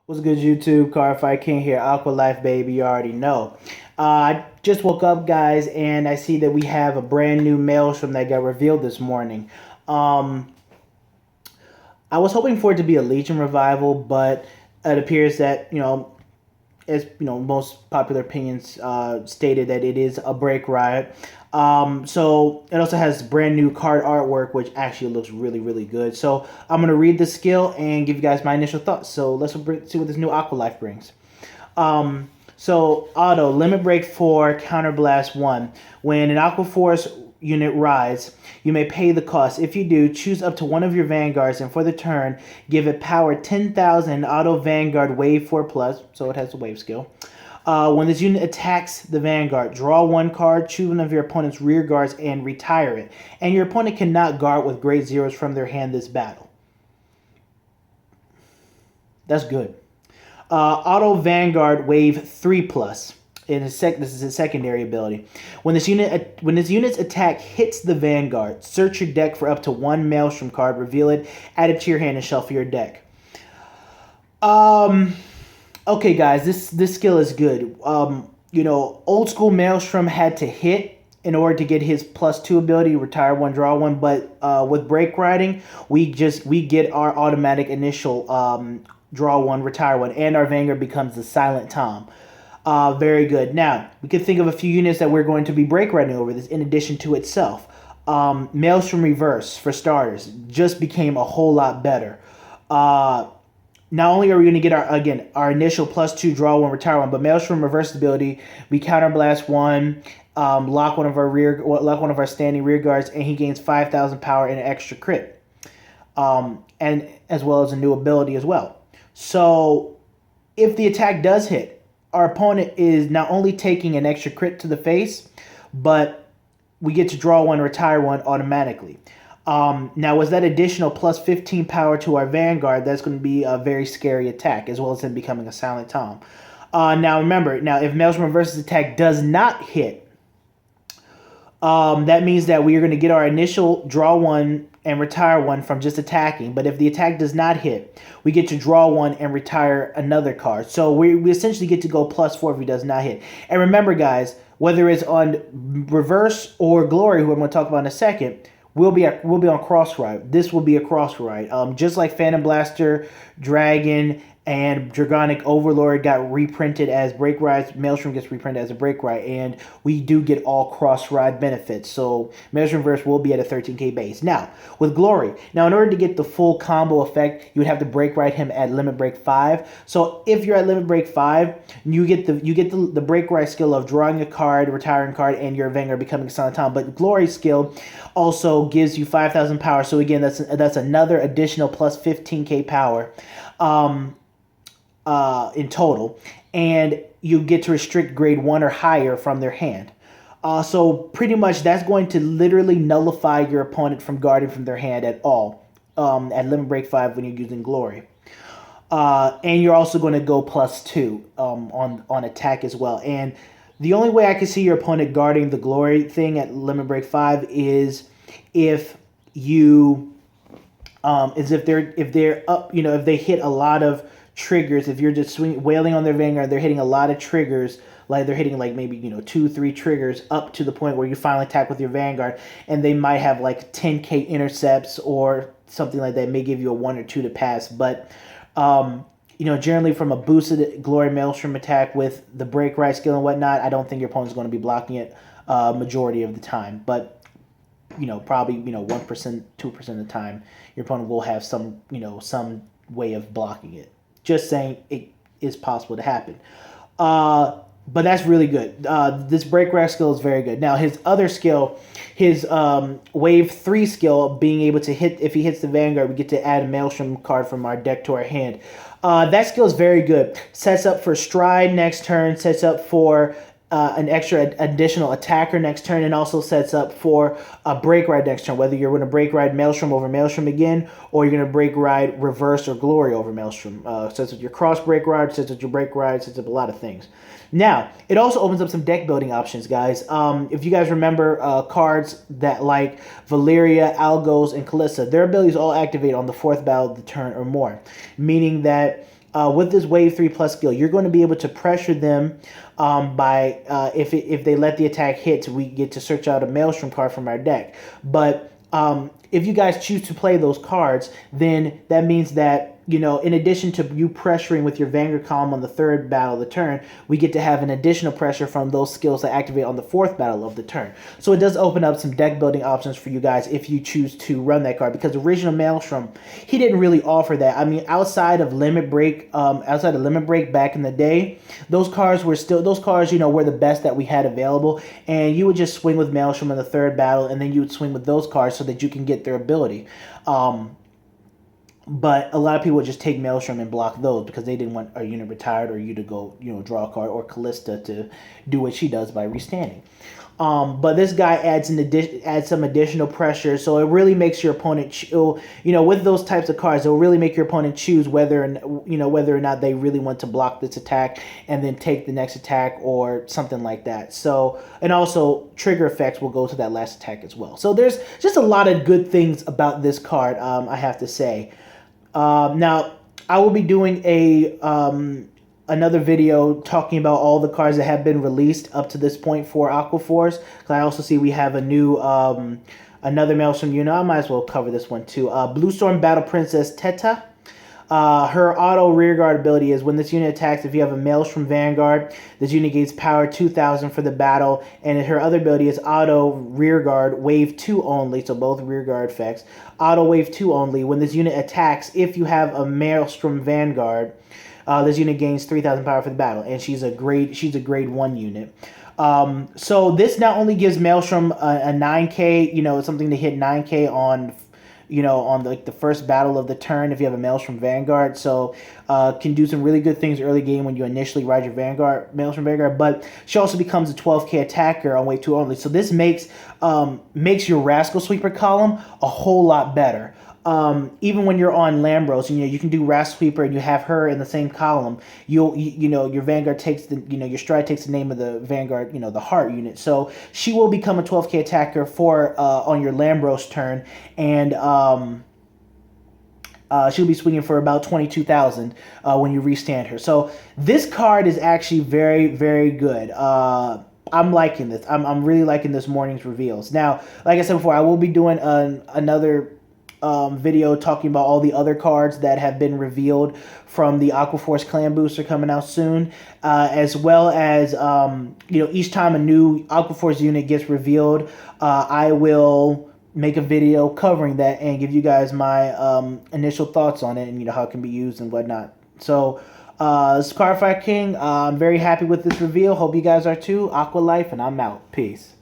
What's good, YouTube? Car Fight King here. Aqua Life Baby, you already know. I just woke up, guys, and I see that we have a brand new Maelstrom that got revealed this morning. Um, I was hoping for it to be a Legion revival, but it appears that, as most popular opinions stated that it is a break riot. So it also has brand new card artwork, which actually looks really, really good. So I'm gonna read the skill and give you guys my initial thoughts. So let's see what this new Aqua Life brings. So auto limit break 4, counter blast 1. When an Aqua Force unit rides, you may pay the cost. If you do, choose up to one of your vanguards, and for the turn, give it power 10,000 auto vanguard wave 4+, so it has the wave skill. When this unit attacks the vanguard, draw one card, choose one of your opponent's rear guards, and retire it. And your opponent cannot guard with great zeros from their hand this battle. That's good. Auto Vanguard Wave 3+. This is a secondary ability. When this unit's attack hits the Vanguard, search your deck for up to one Maelstrom card, reveal it, add it to your hand, and shuffle your deck. Okay, guys, this skill is good. Old school Maelstrom had to hit in order to get his +2 ability, retire one, draw one. But with break riding, we get our automatic initial draw one, retire one, and our Vanguard becomes the Silent Tom. Very good. Now, we could think of a few units that we're going to be break riding over this in addition to itself. Maelstrom Reverse, for starters, just became a whole lot better. Not only are we going to get our initial +2 draw one, retire one, but Maelstrom Reverse ability, we counterblast one, lock one of our standing rear guards, and he gains 5,000 power and an extra crit, and as well as a new ability as well. So, if the attack does hit, our opponent is not only taking an extra crit to the face, but we get to draw one, retire one automatically. Now, with that additional +15 power to our Vanguard, that's going to be a very scary attack, as well as him becoming a Silent Tom. Now, remember, if Maelstrom Reverse's attack does not hit, that means that we are going to get our initial draw one and retire one from just attacking. But if the attack does not hit, we get to draw one and retire another card. So we essentially get to go +4 if he does not hit. And remember, guys, whether it's on Reverse or Glory, who I'm going to talk about in a second, we'll be on cross ride. This will be a cross ride. Just like Phantom Blaster, Dragon, and Dragonic Overlord got reprinted as break rides, Maelstrom gets reprinted as a break ride, and we do get all cross ride benefits. So Maelstrom Verse will be at a 13k base. Now, with Glory, in order to get the full combo effect, you would have to break ride him at limit break 5. So if you're at limit break 5, you get the break ride skill of drawing a card, retiring card, and your Vanguard becoming a Silent Tom. But Glory skill also gives you 5,000 power. So again, that's another additional +15k power. In total, and you get to restrict grade 1 or higher from their hand. So pretty much that's going to literally nullify your opponent from guarding from their hand at all at limit break 5 when you're using Glory. And you're also going to go +2 on attack as well. And the only way I can see your opponent guarding the Glory thing at limit break 5 is if you if they're up, if they hit a lot of triggers. If you're just wailing on their Vanguard, they're hitting a lot of triggers, like they're hitting like maybe 2-3 triggers up to the point where you finally attack with your Vanguard, and they might have like 10k intercepts or something like that. It may give you a 1 or 2 to pass, but generally from a boosted Glory Maelstrom attack with the break ride skill and whatnot, I don't think your opponent's going to be blocking it majority of the time, but probably 1%, 2% of the time your opponent will have some way of blocking it. Just saying, it is possible to happen. But that's really good. This break ride skill is very good. Now, his other skill, his wave 3 skill, being able to hit, if he hits the Vanguard, we get to add a Maelstrom card from our deck to our hand. That skill is very good. Sets up for Stride next turn, sets up for an extra additional attacker next turn, and also sets up for a break ride next turn, whether you're going to break ride Maelstrom over Maelstrom again, or you're going to break ride Reverse or Glory over Maelstrom. Sets up your cross break ride, sets up your break ride, sets up a lot of things. Now, it also opens up some deck building options, guys. If you guys remember cards that like Valeria, Algos, and Kalissa, their abilities all activate on the 4th battle of the turn or more, meaning that with this Wave 3 Plus skill, you're going to be able to pressure them by, if they let the attack hit, we get to search out a Maelstrom card from our deck. But if you guys choose to play those cards, then that means that, you know, in addition to you pressuring with your Vanguard column on the 3rd battle of the turn, we get to have an additional pressure from those skills that activate on the 4th battle of the turn. So it does open up some deck building options for you guys if you choose to run that card, because original Maelstrom, he didn't really offer that. I mean, outside of Limit Break back in the day, those cards, you know, were the best that we had available, and you would just swing with Maelstrom in the 3rd battle, and then you would swing with those cards so that you can get their ability. But a lot of people would just take Maelstrom and block those because they didn't want a unit retired or you to go, you know, draw a card, or Callista to do what she does by restanding. But this guy adds some additional pressure, so it really makes your opponent, you know, with those types of cards, it will really make your opponent choose whether or not they really want to block this attack and then take the next attack or something like that. So, and also trigger effects will go to that last attack as well. So there's just a lot of good things about this card, I have to say. Now, I will be doing another video talking about all the cards that have been released up to this point for Aqua Force. Because I also see we have a new another Maelstrom unit. I might as well cover this one too. Blue Storm Battle Princess Teta. Her auto rearguard ability is when this unit attacks, if you have a Maelstrom Vanguard, this unit gains power 2000 for the battle, and her other ability is auto rearguard wave 2 only, so both rearguard effects. Auto wave 2 only. When this unit attacks, if you have a Maelstrom Vanguard, this unit gains 3000 power for the battle, and she's a grade 1 unit. So this not only gives Maelstrom a 9k, you know, something to hit 9k on, you know, on the 1st battle of the turn if you have a Maelstrom Vanguard. So can do some really good things early game when you initially ride your Maelstrom Vanguard. But she also becomes a 12k attacker on wave 2 only. So this makes your Rascal Sweeper column a whole lot better. Even when you're on Lambros, you know, you can do Rascal Sweeper and you have her in the same column. You know, your Vanguard takes your Stride takes the name of the Vanguard, you know, the Heart unit. So she will become a 12k attacker for on your Lambros turn, and she'll be swinging for about 22,000 when you restand her. So this card is actually very, very good. I'm liking this. I'm really liking this morning's reveals. Now, like I said before, I will be doing another video talking about all the other cards that have been revealed from the Aqua Force Clan Booster coming out soon, as well as you know, each time a new Aqua Force unit gets revealed, I will make a video covering that and give you guys my initial thoughts on it and, you know, how it can be used and whatnot. So Scarfire King, I'm very happy with this reveal. Hope you guys are too. Aqua Life, and I'm out. Peace.